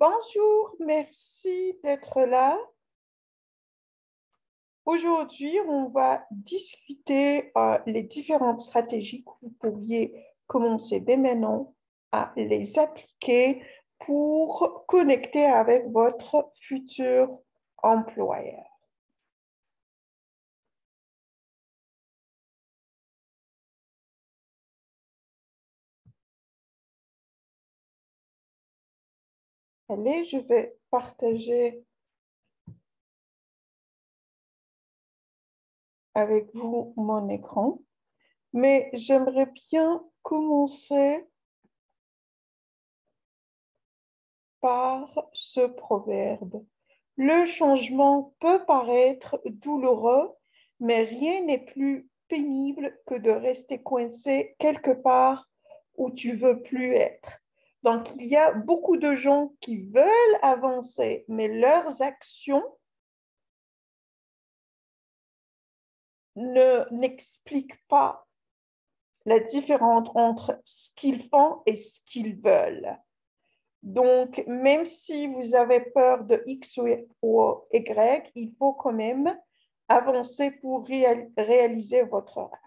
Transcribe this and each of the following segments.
Bonjour, merci d'être là. Aujourd'hui, on va discuter les différentes stratégies que vous pourriez commencer dès maintenant à les appliquer pour connecter avec votre futur employeur. Allez, je vais partager avec vous mon écran, mais j'aimerais bien commencer par ce proverbe. Le changement peut paraître douloureux, mais rien n'est plus pénible que de rester coincé quelque part où tu veux plus être. Donc, il y a beaucoup de gens qui veulent avancer, mais leurs actions n'expliquent pas la différence entre ce qu'ils font et ce qu'ils veulent. Donc, même si vous avez peur de X ou Y, il faut quand même avancer pour réaliser votre rêve.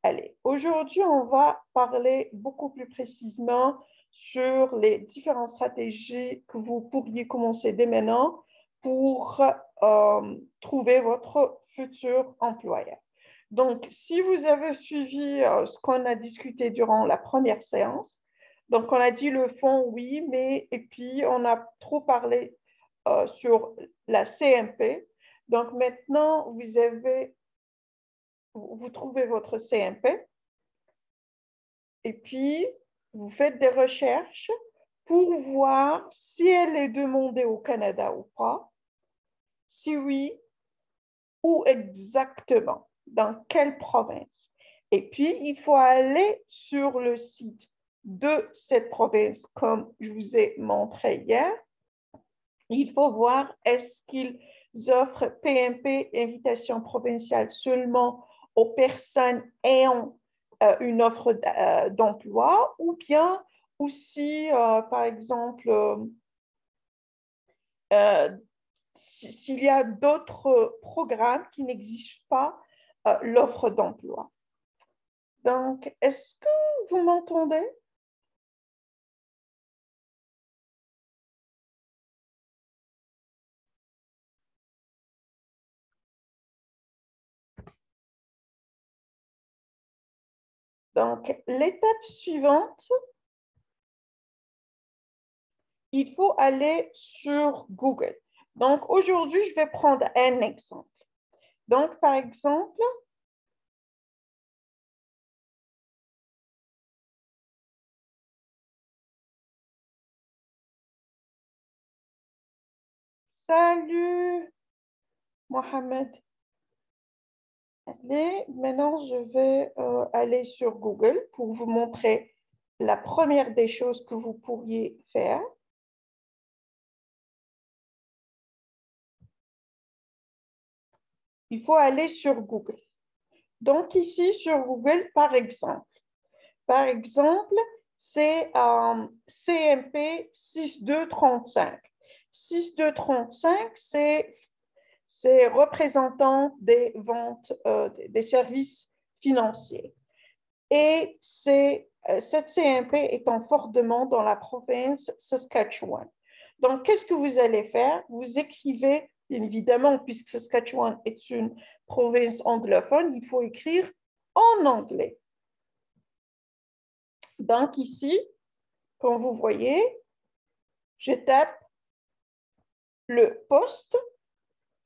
Allez, aujourd'hui, on va parler beaucoup plus précisément sur les différentes stratégies que vous pourriez commencer dès maintenant pour trouver votre futur employeur. Donc, si vous avez suivi ce qu'on a discuté durant la première séance, donc on a dit le fond, oui, mais et puis on a trop parlé sur la CMP. Donc maintenant, vous trouvez votre CMP et puis vous faites des recherches pour voir si elle est demandée au Canada ou pas. Si oui, où exactement, dans quelle province. Et puis, il faut aller sur le site de cette province, comme je vous ai montré hier. Il faut voir est-ce qu'ils offrent PMP, invitation provinciale, seulement aux personnes ayant une offre d'emploi ou bien aussi, par exemple, s'il y a d'autres programmes qui n'exigent pas l'offre d'emploi. Donc, est-ce que vous m'entendez? Donc, l'étape suivante, il faut aller sur Google. Donc, aujourd'hui, je vais prendre un exemple. Donc, par exemple, salut Mohamed. Allez, maintenant, je vais aller sur Google pour vous montrer la première des choses que vous pourriez faire. Il faut aller sur Google. Donc, ici, sur Google, par exemple, c'est CMP 6235. 6235, c'est représentant des ventes, des services financiers. Et cette CMP est en forte demande dans la province Saskatchewan. Donc, qu'est-ce que vous allez faire? Vous écrivez, bien évidemment, puisque Saskatchewan est une province anglophone, il faut écrire en anglais. Donc, ici, comme vous voyez, je tape le poste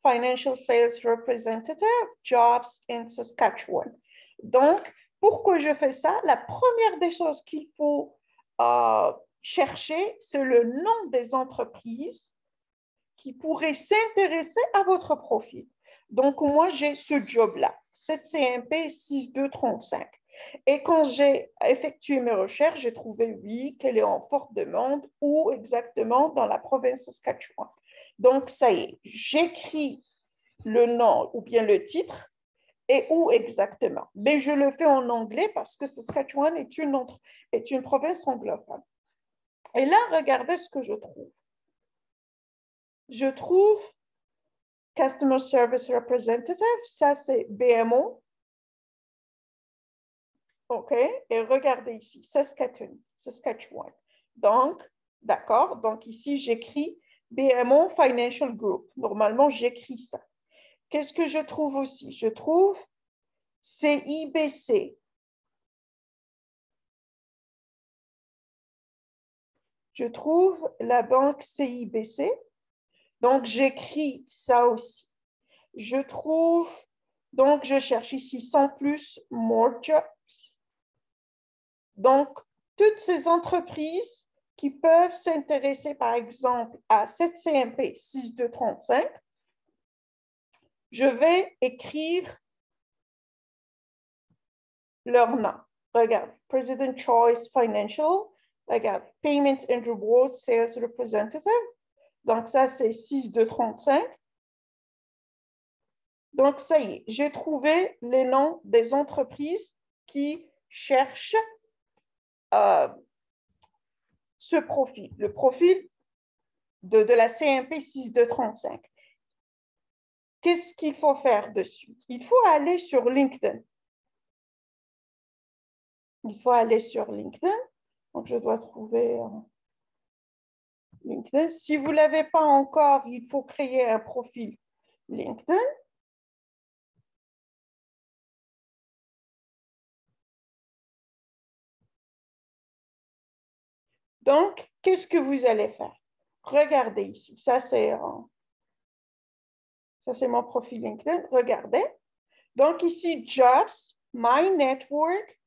Financial Sales Representative, Jobs in Saskatchewan. Donc, pourquoi je fais ça? La première des choses qu'il faut chercher, c'est le nom des entreprises qui pourraient s'intéresser à votre profil. Donc, moi, j'ai ce job-là, cette CMP 6235. Et quand j'ai effectué mes recherches, j'ai trouvé, oui, qu'elle est en forte demande, où exactement dans la province Saskatchewan. Donc, ça y est, j'écris le nom ou bien le titre et où exactement. Mais je le fais en anglais parce que Saskatchewan est une province anglophone. Et là, regardez ce que je trouve. Je trouve Customer Service Representative, ça c'est BMO. OK, et regardez ici, Saskatchewan. Donc, d'accord, donc ici j'écris BMO Financial Group. Normalement, j'écris ça. Qu'est-ce que je trouve aussi? Je trouve CIBC. Je trouve la banque CIBC. Donc, j'écris ça aussi. Je trouve, donc je cherche ici sans plus, more jobs. Donc, toutes ces entreprises qui peuvent s'intéresser, par exemple, à cette CMP 6235, je vais écrire leur nom. Regarde, President Choice Financial, regarde, Payment and Rewards Sales Representative. Donc, ça, c'est 6235. Donc, ça y est, j'ai trouvé les noms des entreprises qui cherchent ce profil, le profil de la CMP 6235. Qu'est-ce qu'il faut faire dessus? Il faut aller sur LinkedIn. Il faut aller sur LinkedIn. Donc, je dois trouver LinkedIn. Si vous ne l'avez pas encore, il faut créer un profil LinkedIn. Donc, qu'est-ce que vous allez faire? Regardez ici. Ça, c'est mon profil LinkedIn. Regardez. Donc, ici, Jobs, My Network.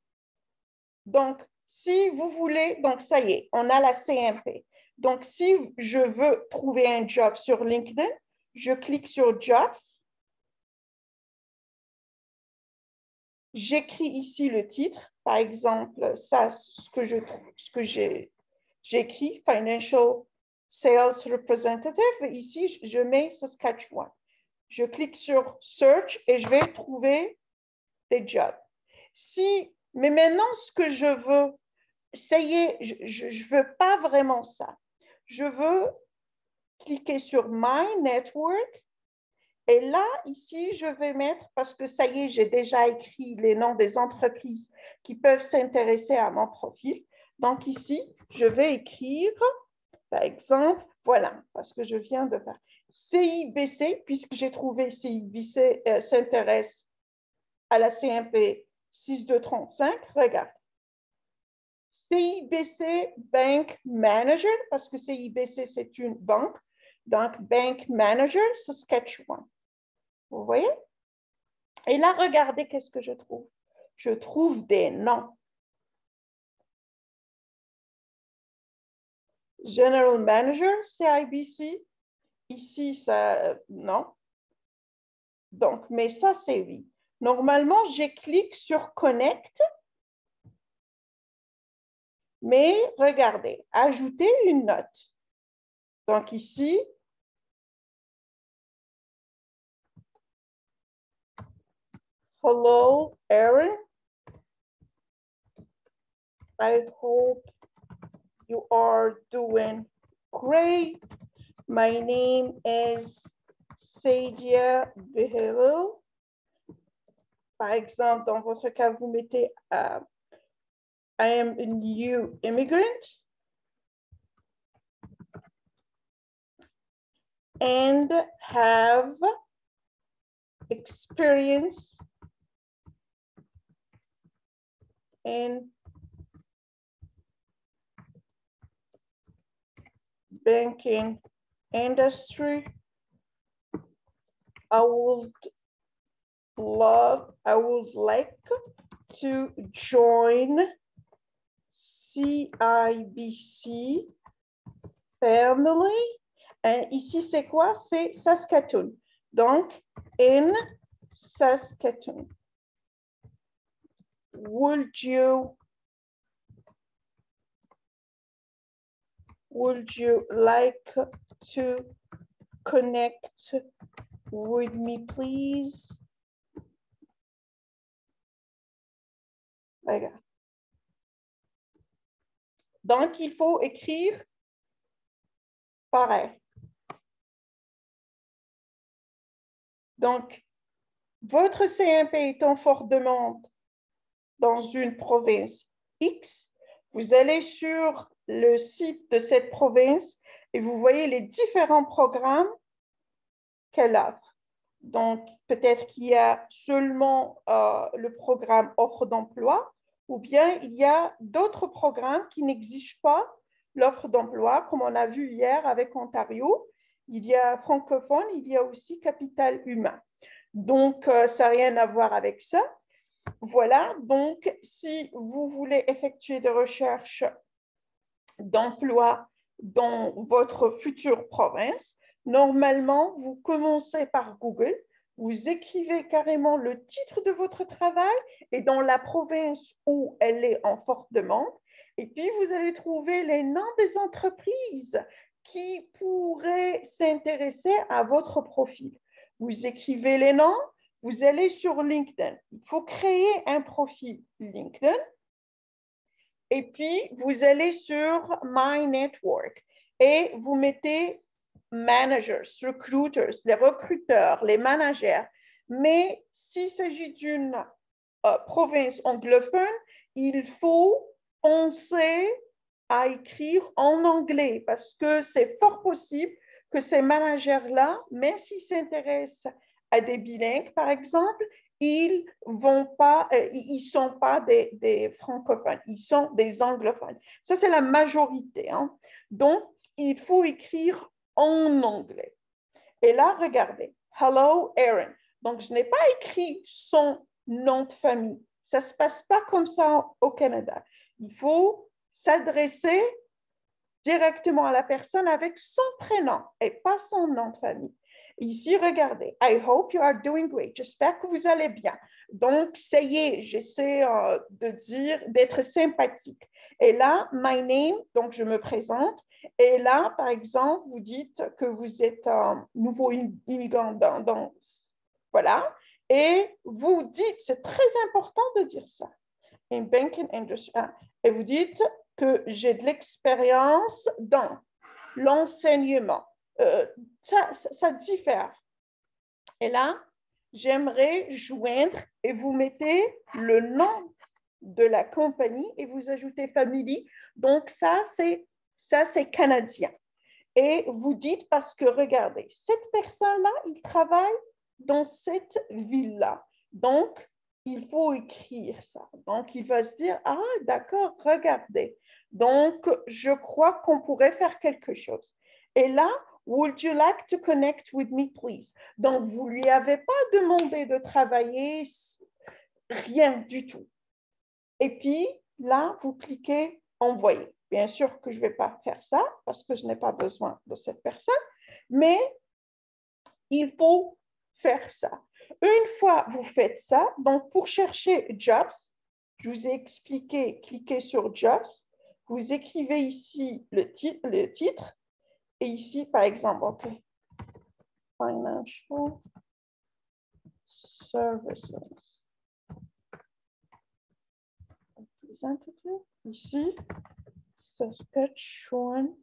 Donc, si vous voulez, donc ça y est, on a la CMP. Donc, si je veux trouver un job sur LinkedIn, je clique sur Jobs. J'écris ici le titre. Par exemple, ça, ce que j'ai écrit, Financial Sales Representative. Ici, je mets Saskatchewan. Je clique sur Search et je vais trouver des jobs. Mais maintenant, ce que je veux, ça y est, je ne veux pas vraiment ça. Je veux cliquer sur My Network. Et là, ici, je vais mettre, parce que ça y est, j'ai déjà écrit les noms des entreprises qui peuvent s'intéresser à mon profil. Donc ici, je vais écrire, par exemple, voilà, parce que je viens de faire CIBC, puisque j'ai trouvé CIBC s'intéresse à la CMP 6235. Regarde. CIBC Bank Manager, parce que CIBC, c'est une banque. Donc, Bank Manager Saskatchewan. Vous voyez? Et là, regardez qu'est-ce que je trouve. Je trouve des noms. General Manager, CIBC. Ici, ça, non. Donc, mais ça, c'est oui. Normalement, je clique sur Connect. Mais regardez, ajouter une note. Donc ici, hello, Aaron. I hope you are doing great. My name is Sadia Behelo. Par exemple, dans votre cas, vous mettez I am a new immigrant and have experience in banking industry. I would like to join CIBC family. Et ici, c'est quoi? C'est Saskatoon. Donc, in Saskatoon. Would you like to connect with me, please? Regarde. Donc, il faut écrire pareil. Donc, votre CMP est en forte demande dans une province X. Vous allez sur le site de cette province et vous voyez les différents programmes qu'elle offre. Donc, peut-être qu'il y a seulement le programme offre d'emploi ou bien il y a d'autres programmes qui n'exigent pas l'offre d'emploi, comme on a vu hier avec Ontario. Il y a francophone, il y a aussi capital humain. Donc, ça n'a rien à voir avec ça. Voilà, donc si vous voulez effectuer des recherches d'emploi dans votre future province, normalement, vous commencez par Google, vous écrivez carrément le titre de votre travail et dans la province où elle est en forte demande, et puis vous allez trouver les noms des entreprises qui pourraient s'intéresser à votre profil. Vous écrivez les noms, vous allez sur LinkedIn. Il faut créer un profil LinkedIn. Et puis, vous allez sur My Network et vous mettez managers, recruiters, les recruteurs, les managers. Mais s'il s'agit d'une province anglophone, il faut penser à écrire en anglais parce que c'est fort possible que ces managers-là, même s'ils s'intéressent à des bilingues, par exemple, ils ne sont pas des francophones, ils sont des anglophones. Ça, c'est la majorité. Hein. Donc, il faut écrire en anglais. Et là, regardez, Hello, Aaron. Donc, je n'ai pas écrit son nom de famille. Ça ne se passe pas comme ça au Canada. Il faut s'adresser directement à la personne avec son prénom et pas son nom de famille. Ici, regardez. I hope you are doing great. J'espère que vous allez bien. Donc, ça y est, j'essaie de dire, d'être sympathique. Et là, my name, donc je me présente. Et là, par exemple, vous dites que vous êtes un nouveau immigrant voilà. Et vous dites, c'est très important de dire ça. In banking industry. Et vous dites que j'ai de l'expérience dans l'enseignement. Ça diffère. Et là, j'aimerais joindre et vous mettez le nom de la compagnie et vous ajoutez family. Donc, ça, c'est canadien. Et vous dites, parce que regardez, cette personne-là, il travaille dans cette ville-là. Donc, il faut écrire ça. Donc, il va se dire, ah, d'accord, regardez. Donc, je crois qu'on pourrait faire quelque chose. Et là, would you like to connect with me, please? Donc, vous ne lui avez pas demandé de travailler, rien du tout. Et puis, là, vous cliquez envoyer. Bien sûr que je ne vais pas faire ça parce que je n'ai pas besoin de cette personne, mais il faut faire ça. Une fois vous faites ça, donc pour chercher jobs, je vous ai expliqué, cliquez sur jobs, vous écrivez ici le titre et ici, par exemple, OK, Financial Services. Representative, ici, Saskatchewan.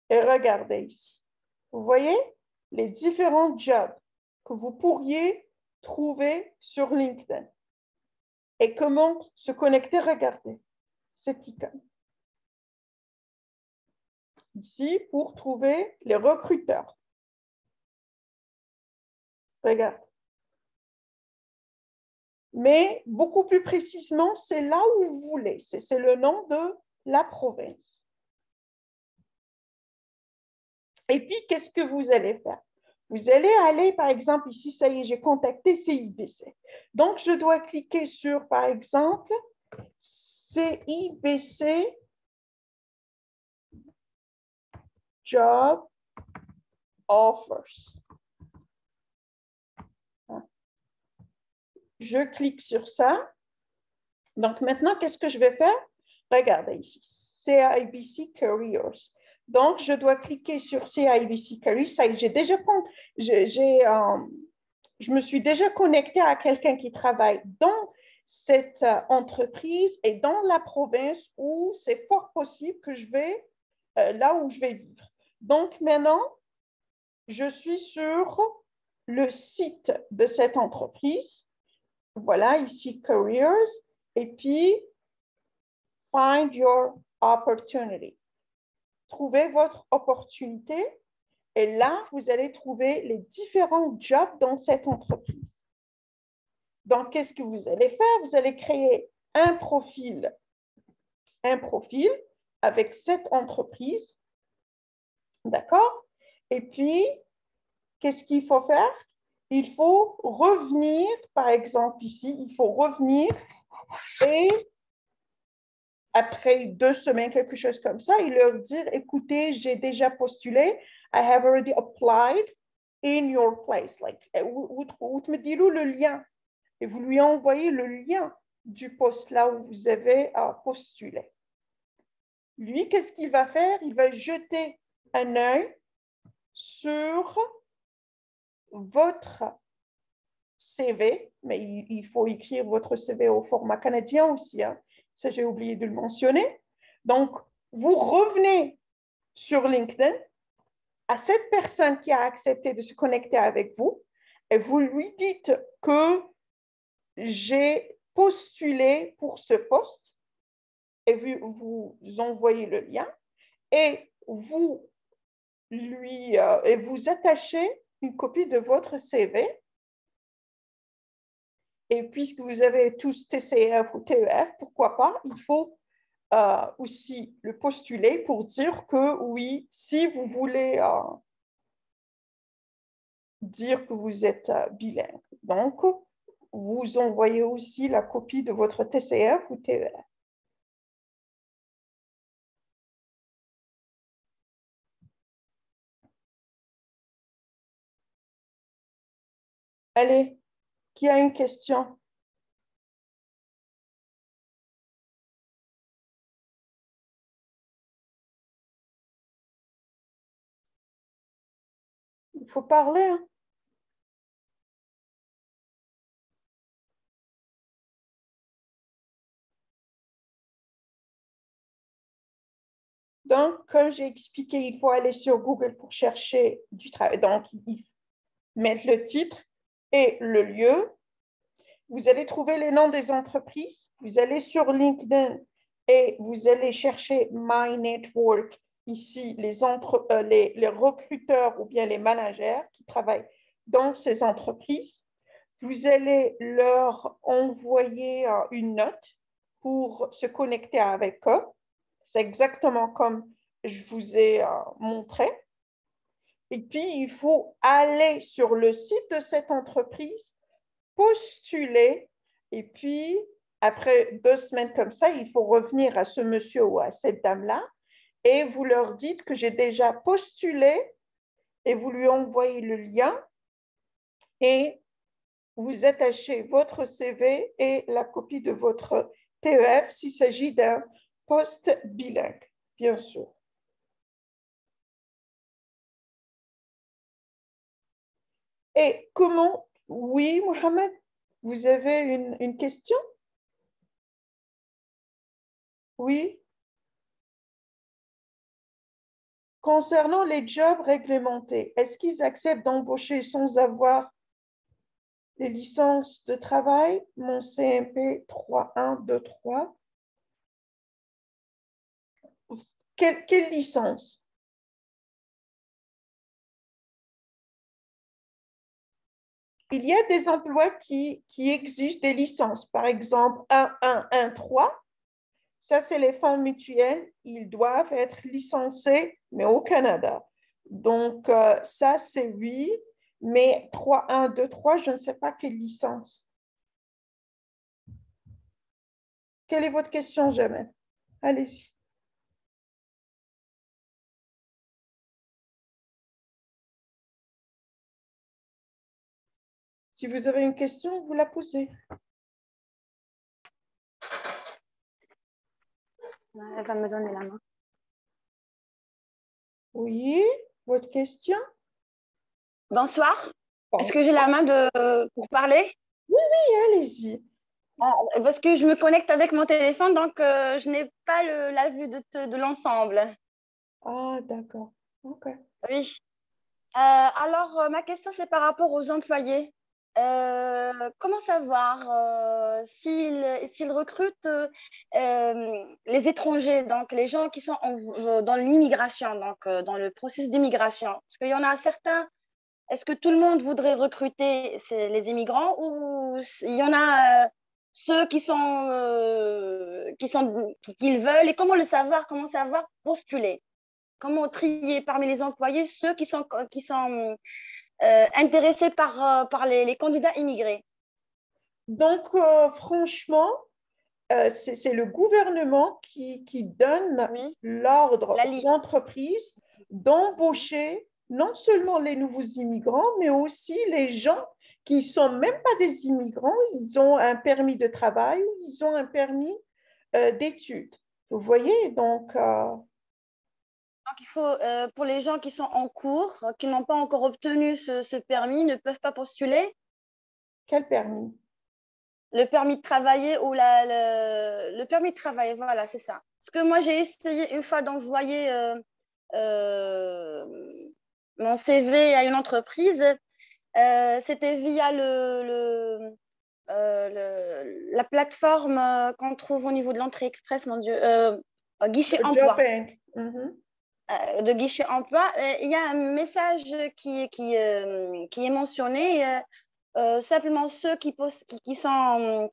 Et regardez ici. Vous voyez les différents jobs que vous pourriez trouver sur LinkedIn. Et comment se connecter? Regardez cette icône. Ici, pour trouver les recruteurs. Regarde. Mais beaucoup plus précisément, c'est là où vous voulez. C'est le nom de la province. Et puis, qu'est-ce que vous allez faire? Vous allez aller, par exemple, ici, ça y est, j'ai contacté CIBC. Donc, je dois cliquer sur, par exemple, CIBC Job Offers. Je clique sur ça. Donc, maintenant, qu'est-ce que je vais faire? Regardez ici, CIBC Careers. Donc, je dois cliquer sur CIBC Careers. Ça, je me suis déjà connectée à quelqu'un qui travaille dans cette entreprise est dans la province où c'est fort possible que je vais là où je vais vivre. Donc maintenant, je suis sur le site de cette entreprise. Voilà, ici, Careers, et puis Find your opportunity. Trouvez votre opportunité, et là, vous allez trouver les différents jobs dans cette entreprise. Donc, qu'est-ce que vous allez faire? Vous allez créer un profil avec cette entreprise, d'accord? Et puis, qu'est-ce qu'il faut faire? Il faut revenir, par exemple ici, il faut revenir et après 2 semaines, quelque chose comme ça, et leur dire, écoutez, j'ai déjà postulé, I have already applied in your place. Like, vous me dites le lien et vous lui envoyez le lien du poste là où vous avez postulé. Lui, qu'est-ce qu'il va faire? Il va jeter un œil sur votre CV, mais il faut écrire votre CV au format canadien aussi, hein. Ça, j'ai oublié de le mentionner. Donc, vous revenez sur LinkedIn à cette personne qui a accepté de se connecter avec vous et vous lui dites que j'ai postulé pour ce poste et vous envoyez le lien et vous attachez une copie de votre CV. Et puisque vous avez tous TCF ou TEF, pourquoi pas, il faut aussi le postuler pour dire que oui, si vous voulez dire que vous êtes bilingue. Donc, vous envoyez aussi la copie de votre TCF ou TEF. Allez, qui a une question? Il faut parler, hein? Donc, comme j'ai expliqué, il faut aller sur Google pour chercher du travail. Donc, il faut mettre le titre et le lieu. Vous allez trouver les noms des entreprises. Vous allez sur LinkedIn et vous allez chercher My Network. Ici, les recruteurs ou bien les managers qui travaillent dans ces entreprises. Vous allez leur envoyer une note pour se connecter avec eux. C'est exactement comme je vous ai montré. Et puis, il faut aller sur le site de cette entreprise, postuler, et puis, après 2 semaines comme ça, il faut revenir à ce monsieur ou à cette dame-là, et vous leur dites que j'ai déjà postulé, et vous lui envoyez le lien, et vous attachez votre CV et la copie de votre TEF s'il s'agit d'un poste bilingue, bien sûr. Et comment, oui, Mohamed, vous avez une question? Oui. Concernant les jobs réglementés, est-ce qu'ils acceptent d'embaucher sans avoir les licences de travail? Mon CMP 3123. Quelle licence? Il y a des emplois qui exigent des licences. Par exemple, 1113, ça c'est les fonds mutuels. Ils doivent être licenciés, mais au Canada. Donc, ça c'est oui, mais 3123, je ne sais pas quelle licence. Quelle est votre question, Jamel? Allez-y. Si vous avez une question, vous la posez. Elle va me donner la main. Oui, votre question? Bonsoir. Bon. Est-ce que j'ai la main pour parler? Oui, allez-y. Ah, parce que je me connecte avec mon téléphone, donc je n'ai pas la vue de l'ensemble. Ah, d'accord. OK. Oui. Alors, ma question, c'est par rapport aux employés. Comment savoir s'ils recrutent les étrangers, donc les gens qui sont dans l'immigration, donc dans le processus d'immigration? Parce qu'il y en a certains, est-ce que tout le monde voudrait recruter les immigrants ou il y en a ceux qu'ils veulent et comment savoir postuler? Comment trier parmi les employés ceux qui sont intéressés par les candidats immigrés? Donc, franchement, c'est le gouvernement qui donne Oui, l'ordre la aux liste. entreprises d'embaucher non seulement les nouveaux immigrants, mais aussi les gens qui ne sont même pas des immigrants, ils ont un permis de travail ou ils ont un permis d'études. Vous voyez, donc, Donc, il faut, pour les gens qui sont en cours, qui n'ont pas encore obtenu ce permis, ne peuvent pas postuler quel permis? le permis de travailler ou le permis de travailler, voilà, c'est ça. Parce que moi, j'ai essayé une fois d'envoyer euh, mon CV à une entreprise. C'était via la plateforme qu'on trouve au niveau de l'entrée express, mon Dieu, guichet Job emploi. Bank. Mhm. De guichet emploi, il y a un message qui est mentionné. Simplement ceux qui ont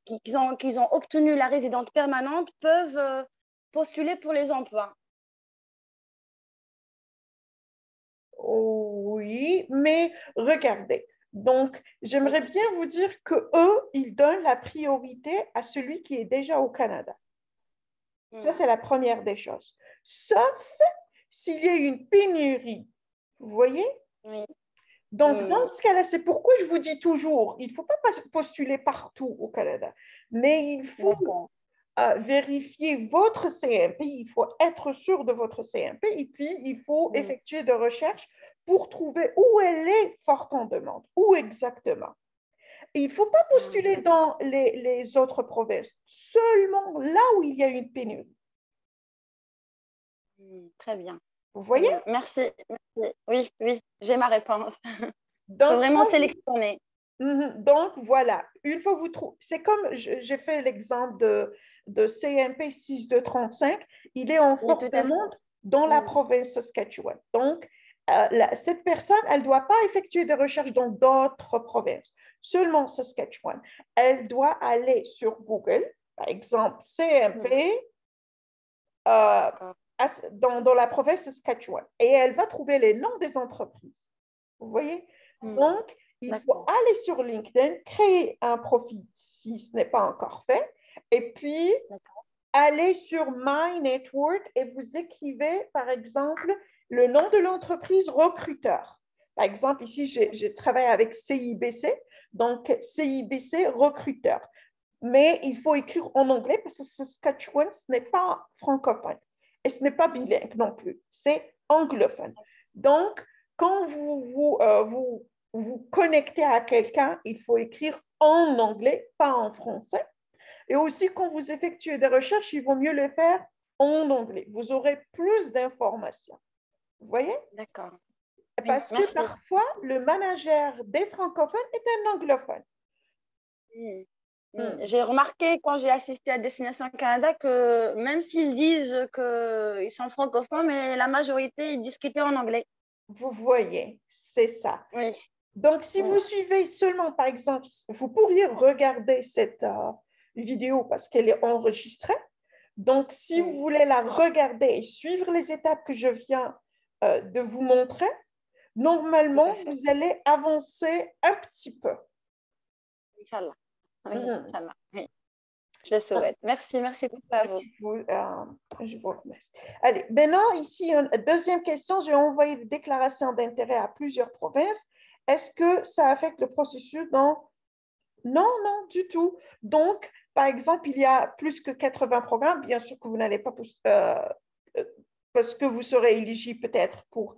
obtenu la résidence permanente peuvent postuler pour les emplois. Oui, mais regardez. Donc, j'aimerais bien vous dire que eux, ils donnent la priorité à celui qui est déjà au Canada. Ça, Hmm. c'est la première des choses. Sauf s'il y a une pénurie. Vous voyez? Oui. Donc, dans Hmm. ce cas-là, c'est pourquoi je vous dis toujours, il ne faut pas postuler partout au Canada, mais il faut D'accord. vérifier votre CMP, il faut être sûr de votre CMP et puis il faut Hmm. effectuer des recherches pour trouver où elle est forte en demande, où exactement. Et il ne faut pas Ah, postuler d'accord. dans les autres provinces, seulement là où il y a une pénurie. Très bien. Vous Très voyez? bien. Merci. Merci. Oui, oui, j'ai ma réponse. Il faut Donc, vraiment sélectionner. donc, voilà, une fois que vous trouvez, c'est comme j'ai fait l'exemple de CMP 6235, il est en Oui, tout forte à fait. demande dans la Hmm. province Saskatchewan. Donc, cette personne, elle ne doit pas effectuer des recherches dans d'autres provinces, seulement Saskatchewan. Elle doit aller sur Google, par exemple, Hmm. CMP euh, D'accord. dans la province Saskatchewan, et elle va trouver les noms des entreprises. Vous voyez? Hmm. Donc, il faut D'accord. aller sur LinkedIn, créer un profil si ce n'est pas encore fait, et puis D'accord. aller sur My Network et vous écrivez, par exemple, le nom de l'entreprise recruteur. Par exemple, ici, je travaille avec CIBC, donc CIBC recruteur. Mais il faut écrire en anglais parce que Saskatchewan, ce n'est pas francophone et ce n'est pas bilingue non plus, c'est anglophone. Donc, quand vous connectez à quelqu'un, il faut écrire en anglais, pas en français. Et aussi, quand vous effectuez des recherches, il vaut mieux le faire en anglais. Vous aurez plus d'informations. Vous voyez? D'accord. Oui, Parce que merci. parfois, le manager des francophones est un anglophone. Hmm. Hmm. J'ai remarqué quand j'ai assisté à Destination Canada que même s'ils disent qu'ils sont francophones, mais la majorité, ils discutaient en anglais. Vous voyez, c'est ça. Oui. Donc, si Hmm. vous suivez seulement, par exemple, vous pourriez regarder cette vidéo parce qu'elle est enregistrée. Donc, si vous Hmm. voulez la regarder et suivre les étapes que je viens de vous montrer, Tout à normalement, fait. vous allez avancer un petit peu. Inch'Allah. Oui, Mhm. Inch'Allah. Oui, je le souhaite. Merci, merci beaucoup à vous. Je vous remercie. Allez, maintenant, ici, une deuxième question. J'ai envoyé des déclarations d'intérêt à plusieurs provinces. Est-ce que ça affecte le processus? Non, non, du tout. Donc, par exemple, il y a plus que 80 programmes. Bien sûr que vous n'allez pas euh, parce que vous serez éligible peut-être pour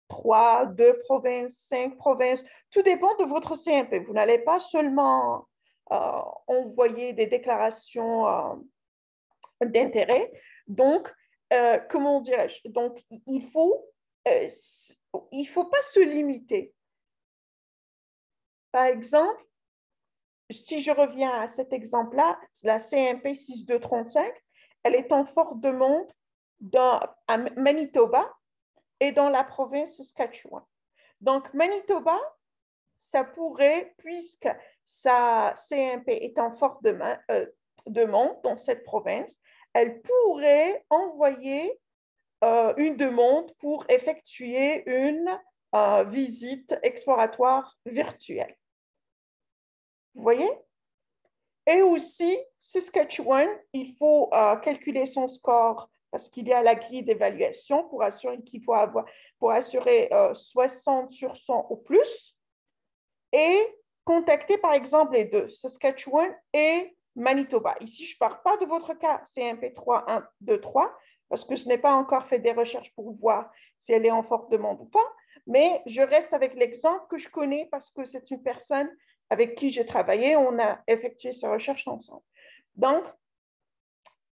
2 provinces, 5 provinces. Tout dépend de votre CMP. Vous n'allez pas seulement envoyer des déclarations d'intérêt. Donc, comment dirais-je? Donc, il faut pas se limiter. Par exemple, si je reviens à cet exemple-là, la CMP 6235, elle est en forte demande à Manitoba et dans la province Saskatchewan. Donc, Manitoba, ça pourrait, puisque sa CMP est en forte demande dans cette province, elle pourrait envoyer une demande pour effectuer une visite exploratoire virtuelle. Vous voyez? Et aussi, Saskatchewan, il faut calculer son score parce qu'il y a la grille d'évaluation pour assurer qu'il faut avoir, pour assurer 60 sur 100 ou plus et contacter par exemple les deux, Saskatchewan et Manitoba. Ici, je ne parle pas de votre cas CMP 3, 1, 2, 3 parce que je n'ai pas encore fait des recherches pour voir si elle est en forte demande ou pas, mais je reste avec l'exemple que je connais parce que c'est une personne avec qui j'ai travaillé, on a effectué ces recherches ensemble. Donc,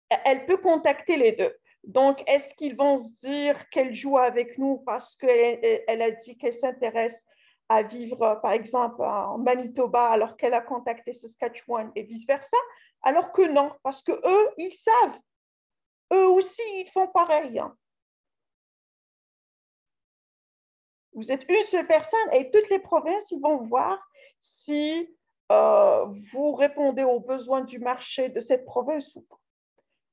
elle peut contacter les deux. Donc, est-ce qu'ils vont se dire qu'elle joue avec nous parce qu'elle a dit qu'elle s'intéresse à vivre, par exemple, en Manitoba alors qu'elle a contacté Saskatchewan et vice-versa? Alors que non, parce que eux, ils savent. Eux aussi, ils font pareil. Vous êtes une seule personne et toutes les provinces, ils vont voir si vous répondez aux besoins du marché de cette province ou pas.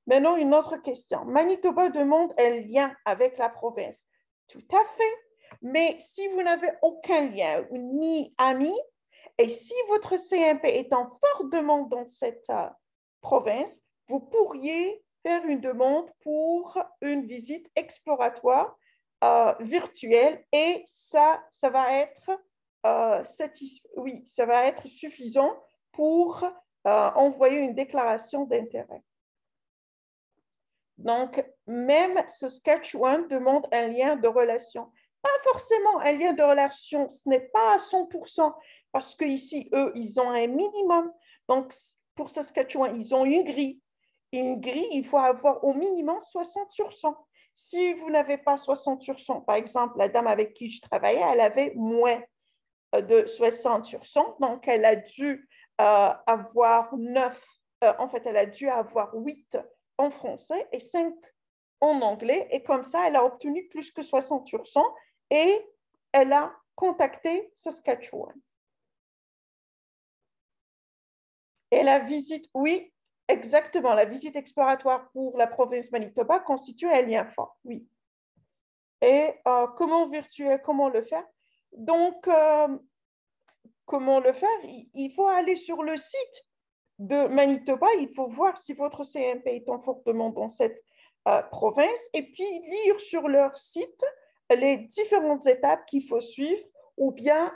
Maintenant, une autre question. Manitoba demande un lien avec la province. Tout à fait. Mais si vous n'avez aucun lien ni ami, et si votre CMP est en forte demande dans cette province, vous pourriez faire une demande pour une visite exploratoire virtuelle et ça va être oui, ça va être suffisant pour envoyer une déclaration d'intérêt. Donc, même Saskatchewan demande un lien de relation. Pas forcément un lien de relation, ce n'est pas à 100%, parce qu'ici, eux, ils ont un minimum. Donc, pour Saskatchewan, ils ont une grille. Une grille, il faut avoir au minimum 60 sur 100. Si vous n'avez pas 60 sur 100, par exemple, la dame avec qui je travaillais, elle avait moins de 60 sur 100, donc elle a dû avoir 9, en fait, elle a dû avoir 8 en français et 5 en anglais. Et comme ça, elle a obtenu plus que 60 sur 100 et elle a contacté Saskatchewan. Et la visite, oui, exactement, la visite exploratoire pour la province Manitoba constitue un lien fort, oui. Et comment virtuel, comment le faire? Donc, comment le faire? Il faut aller sur le site de Manitoba, il faut voir si votre CMP est en forte demande dans cette province et puis lire sur leur site les différentes étapes qu'il faut suivre ou bien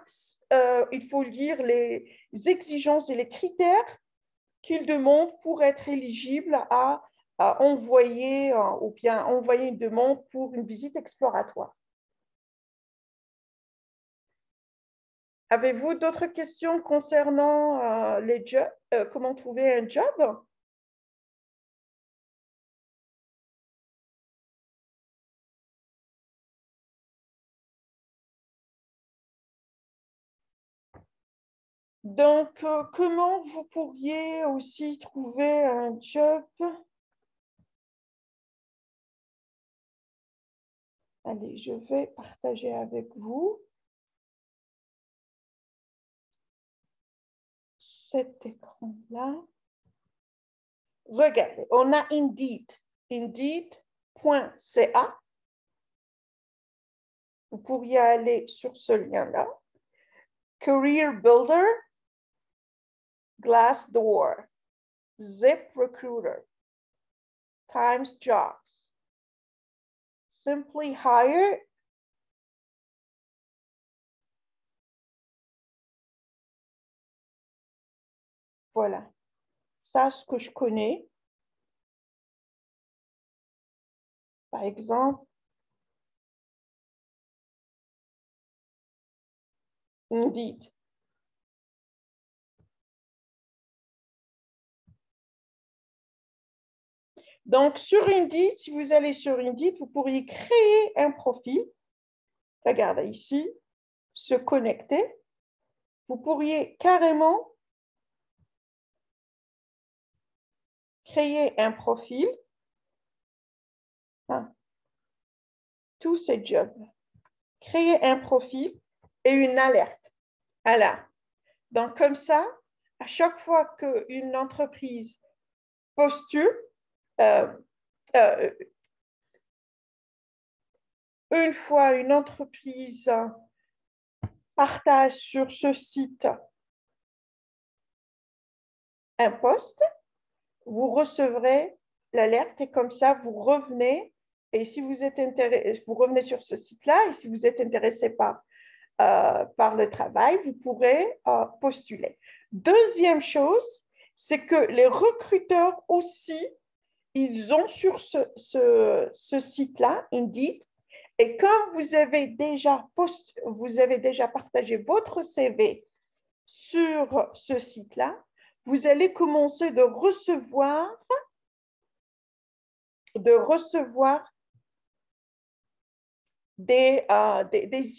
il faut lire les exigences et les critères qu'ils demandent pour être éligible à envoyer ou bien envoyer une demande pour une visite exploratoire. Avez-vous d'autres questions concernant les jobs, comment trouver un job? Donc, comment vous pourriez aussi trouver un job? Allez, je vais partager avec vous cet écran-là. Regardez, on a Indeed, indeed.ca. Vous pourriez aller sur ce lien-là. Career Builder, Glassdoor, ZipRecruiter, Times Jobs, Simply Hire. Voilà, ça, ce que je connais. Par exemple, Indeed. Donc, sur Indeed, si vous allez sur Indeed, vous pourriez créer un profil. Regardez ici, se connecter. Vous pourriez carrément créer un profil. Tous ces jobs. Créer un profil et une alerte. Voilà. Donc, comme ça, à chaque fois qu'une entreprise postule, une fois une entreprise partage sur ce site un poste, vous recevrez l'alerte et comme ça, vous revenez. Et si vous êtes intéressé, vous revenez sur ce site-là et si vous êtes intéressé par le travail, vous pourrez postuler. Deuxième chose, c'est que les recruteurs aussi, ils ont sur ce site-là, Indeed, et quand vous avez déjà partagé votre CV sur ce site-là, vous allez commencer de recevoir des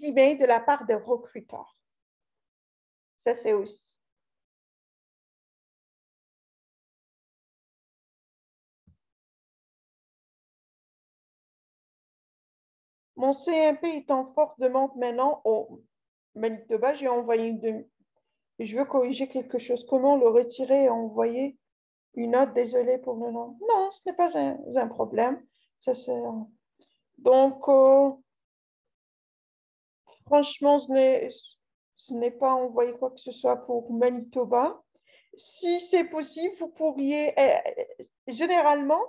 emails de la part des recruteurs. Ça, c'est aussi. Mon CMP est en forte demande maintenant au Manitoba. J'ai envoyé une et je veux corriger quelque chose. Comment le retirer et envoyer une note? Désolée pour le nom. Non, ce n'est pas un problème. Ça, donc, franchement, ce n'est pas envoyé quoi que ce soit pour Manitoba. Si c'est possible, vous pourriez... généralement,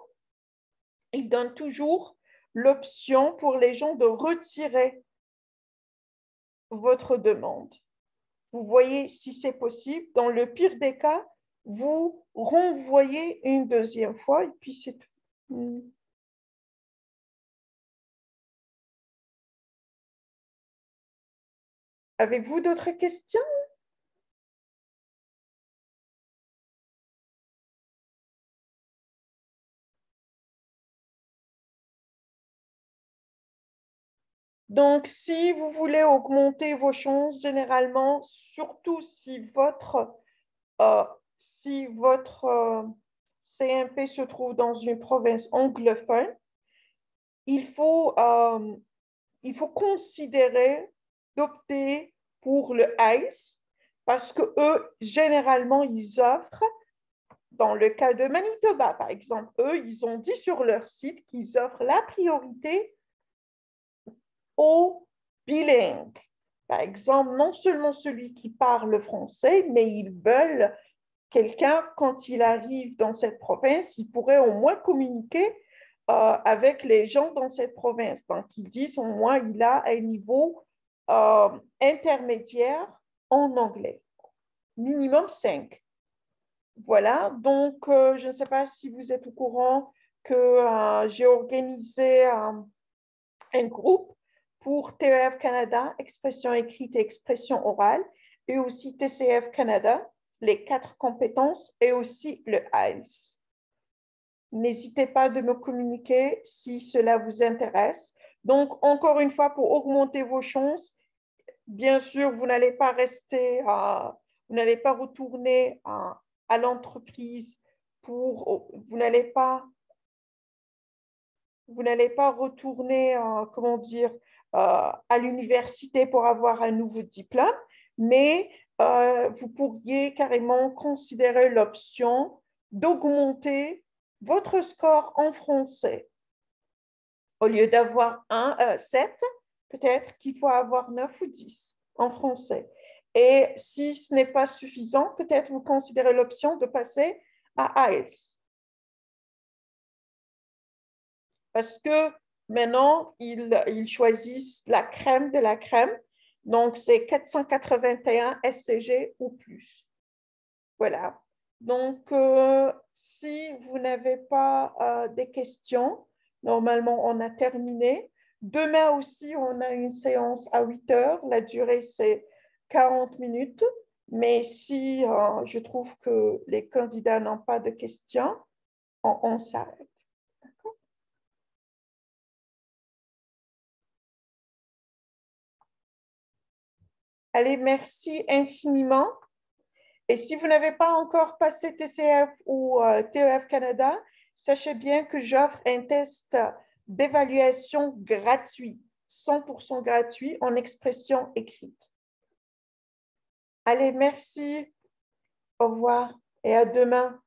ils donnent toujours l'option pour les gens de retirer votre demande. Vous voyez si c'est possible. Dans le pire des cas, vous renvoyez une deuxième fois et puis c'est tout. Avez-vous d'autres questions? Donc, si vous voulez augmenter vos chances, généralement, surtout si votre CMP se trouve dans une province anglophone, il faut considérer d'opter pour le ICE parce que eux, généralement, ils offrent, dans le cas de Manitoba, par exemple, eux, ils ont dit sur leur site qu'ils offrent la priorité aux bilingues. Par exemple, non seulement celui qui parle français, mais ils veulent quelqu'un, quand il arrive dans cette province, il pourrait au moins communiquer avec les gens dans cette province. Donc, ils disent au moins il a un niveau intermédiaire en anglais, minimum 5. Voilà, donc je ne sais pas si vous êtes au courant que j'ai organisé un groupe pour TEF Canada, expression écrite et expression orale, et aussi TCF Canada, les 4 compétences, et aussi le IELTS. N'hésitez pas de me communiquer si cela vous intéresse. Donc, encore une fois, pour augmenter vos chances, bien sûr, vous n'allez pas vous n'allez pas retourner à l'entreprise vous n'allez pas retourner, comment dire, à l'université pour avoir un nouveau diplôme, mais vous pourriez carrément considérer l'option d'augmenter votre score en français. Au lieu d'avoir 7, peut-être qu'il faut avoir 9 ou 10 en français. Et si ce n'est pas suffisant, peut-être vous considérez l'option de passer à IELTS. Parce que maintenant, ils choisissent la crème de la crème. Donc, c'est 481 SCG ou plus. Voilà. Donc, si vous n'avez pas des questions, normalement, on a terminé. Demain aussi, on a une séance à 8 heures. La durée, c'est 40 minutes. Mais si je trouve que les candidats n'ont pas de questions, on s'arrête. Allez, merci infiniment. Et si vous n'avez pas encore passé TCF ou TEF Canada, sachez bien que j'offre un test d'évaluation gratuit, 100% gratuit en expression écrite. Allez, merci. Au revoir et à demain.